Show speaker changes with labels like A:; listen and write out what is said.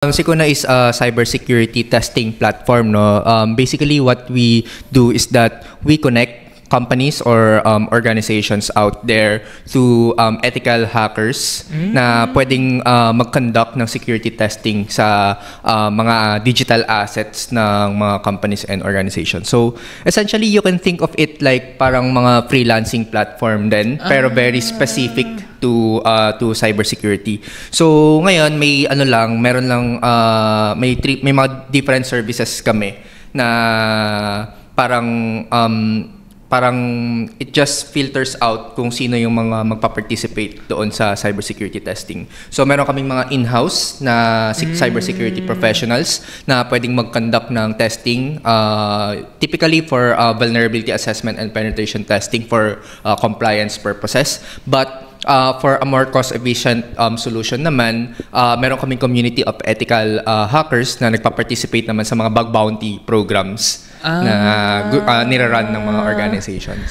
A: Sikuna is a cybersecurity testing platform. No, basically what we do is that we connect companies or organizations out there to ethical hackers na pwedeng mag-conduct ng security testing sa mga digital assets ng mga companies and organizations. So essentially, you can think of it like parang mga freelancing platform din, pero very specific to cybersecurity. So ngayon may meron lang may mga different services kami na parang it just filters out kung sino yung mga magpa-participate doon sa cybersecurity testing. So meron kaming mga in-house na cybersecurity professionals na pwedeng mag-conduct ng testing, typically for vulnerability assessment and penetration testing for compliance purposes. But for a more cost-efficient solution naman, meron kaming community of ethical hackers na nagpa-participate naman sa mga bug bounty programs na nirarun ng mga organizations.